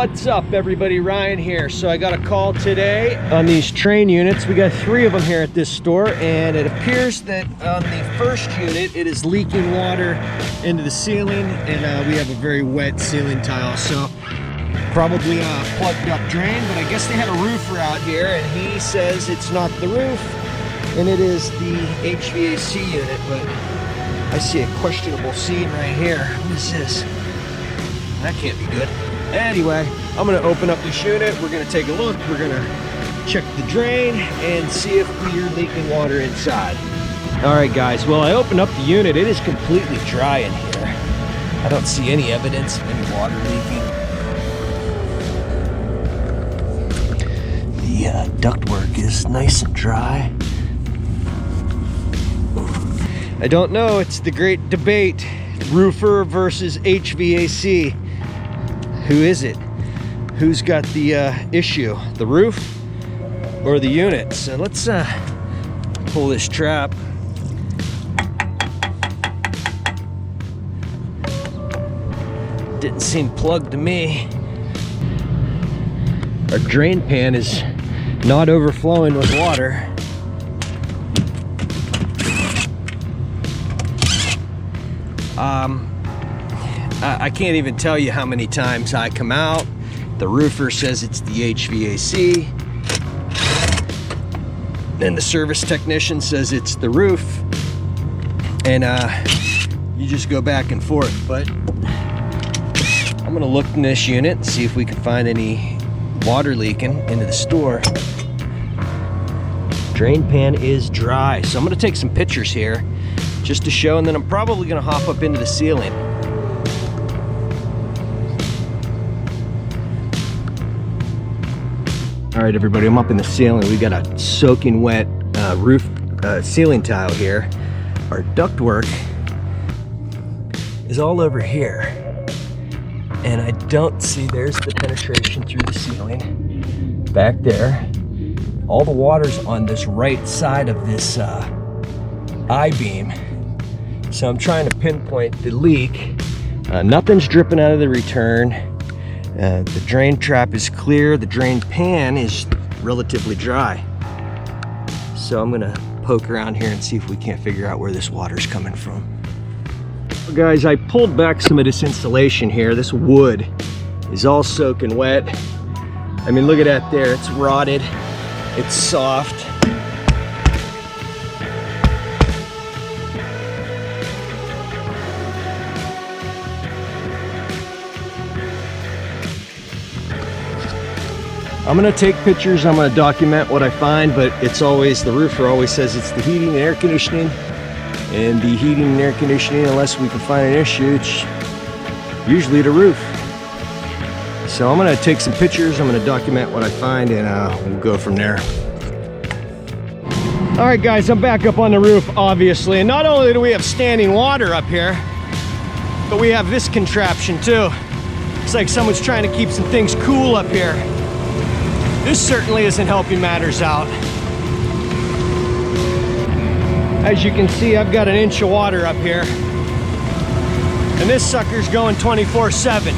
What's up everybody, Ryan here. So I got a call today on these train units. We got 3 of them here at this store, and it appears that on the first unit it is leaking water into the ceiling, and we have a very wet ceiling tile, so probably a plugged up drain. But I guess they had a roofer out here and he says it's not the roof and it is the HVAC unit. But I see a questionable scene right here. What is this? That can't be good. Anyway, I'm gonna open up this unit. We're gonna take a look. We're gonna check the drain and see if we're leaking water inside. All right, guys. Well, I opened up the unit. It is completely dry in here. I don't see any evidence of any water leaking. The ductwork is nice and dry. I don't know. It's the great debate: roofer versus HVAC. Who is it? Who's got the issue? The roof or the unit? So let's pull this trap. Didn't seem plugged to me. Our drain pan is not overflowing with water. I can't even tell you how many times I come out. The roofer says it's the HVAC. Then the service technician says it's the roof. And you just go back and forth. But I'm gonna look in this unit and see if we can find any water leaking into the store. Drain pan is dry, so I'm gonna take some pictures here just to show, and then I'm probably gonna hop up into the ceiling. All right, everybody, I'm up in the ceiling. We got a soaking wet roof ceiling tile here. Our ductwork is all over here, and I don't see, there's the penetration through the ceiling back there. All the water's on this right side of this I-beam. So I'm trying to pinpoint the leak. Nothing's dripping out of the return. The drain trap is clear. The drain pan is relatively dry. So I'm gonna poke around here and see if we can't figure out where this water's coming from. Well, guys, I pulled back some of this insulation here. This wood is all soaking wet. I mean, look at that there. It's rotted. It's soft. I'm gonna take pictures, I'm gonna document what I find, but it's always, the roofer always says it's the heating and air conditioning, and the heating and air conditioning, unless we can find an issue, it's usually the roof. So I'm gonna take some pictures, I'm gonna document what I find, and we'll go from there. All right, guys, I'm back up on the roof, obviously, and not only do we have standing water up here, but we have this contraption too. It's like someone's trying to keep some things cool up here. This certainly isn't helping matters out. As you can see, I've got an inch of water up here, and this sucker's going 24/7.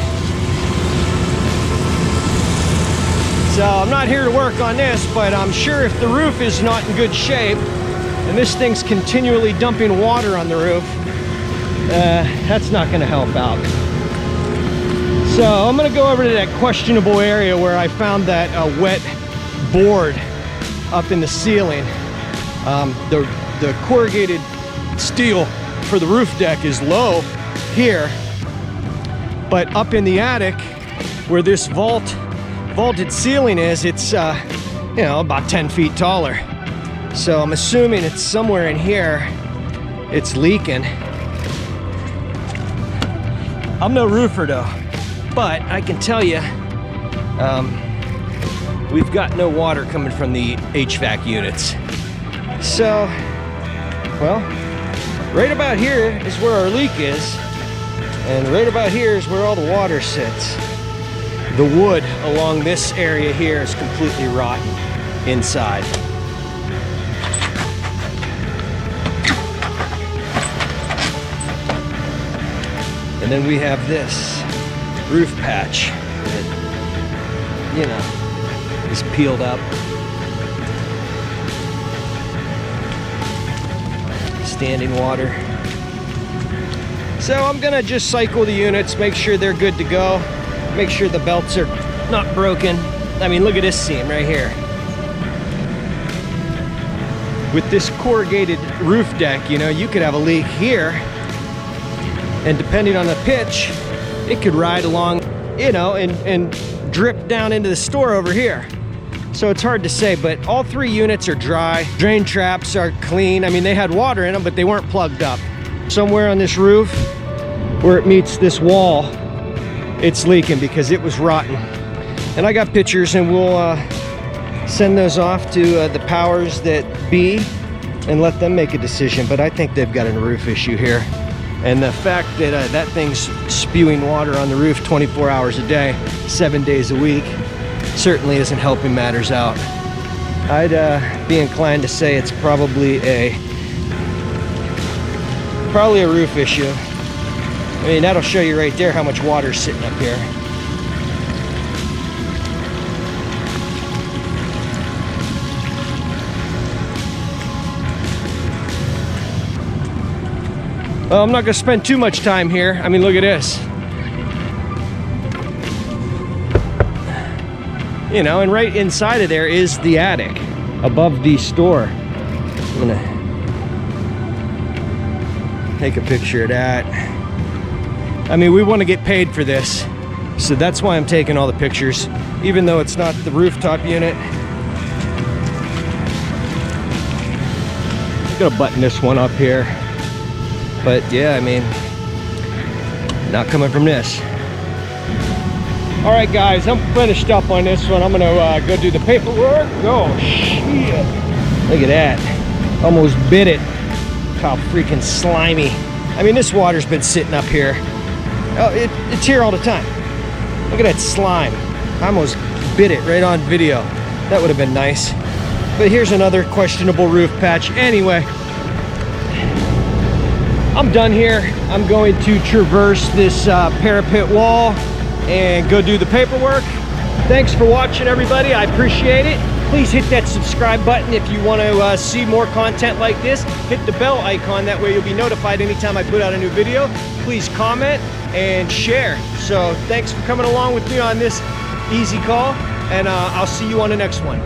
So I'm not here to work on this, but I'm sure if the roof is not in good shape and this thing's continually dumping water on the roof, that's not gonna help out. So I'm gonna go over to that questionable area where I found that wet board up in the ceiling. The corrugated steel for the roof deck is low here, but up in the attic where this vaulted ceiling is, it's you know, about 10 feet taller. So I'm assuming it's somewhere in here it's leaking. I'm no roofer though, but I can tell you, we've got no water coming from the HVAC units. So, well, right about here is where our leak is, and right about here is where all the water sits. The wood along this area here is completely rotten inside. And then we have this roof patch that you know, is peeled up. Standing water. So I'm gonna just cycle the units, make sure they're good to go, make sure the belts are not broken. I mean, look at this seam right here. With this corrugated roof deck, you know, you could have a leak here, and depending on the pitch, it could ride along, you know, and drip down into the store over here. So it's hard to say, but all 3 units are dry. Drain traps are clean. I mean, they had water in them, but they weren't plugged up. Somewhere on this roof, where it meets this wall, it's leaking because it was rotten. And I got pictures, and we'll send those off to the powers that be and let them make a decision. But I think they've got a roof issue here. And the fact that that thing's spewing water on the roof 24 hours a day, 7 days a week, certainly isn't helping matters out. I'd be inclined to say it's probably a roof issue. I mean, that'll show you right there how much water's sitting up here. Well, I'm not gonna spend too much time here. I mean, look at this. You know, and right inside of there is the attic above the store. I'm gonna take a picture of that. I mean, we want to get paid for this, so that's why I'm taking all the pictures, even though it's not the rooftop unit. I'm gonna button this one up here. But yeah, I mean, not coming from this. All right, guys, I'm finished up on this one. I'm gonna go do the paperwork. Oh, shit. Look at that. Almost bit it. How freaking slimy. I mean, this water's been sitting up here. Oh, it's here all the time. Look at that slime. I almost bit it right on video. That would have been nice. But here's another questionable roof patch. Anyway, I'm done here. I'm going to traverse this parapet wall and go do the paperwork. Thanks for watching, everybody. I appreciate it. Please hit that subscribe button if you want to see more content like this. Hit the bell icon, that way you'll be notified anytime I put out a new video. Please comment and share. So thanks for coming along with me on this easy call, and I'll see you on the next one.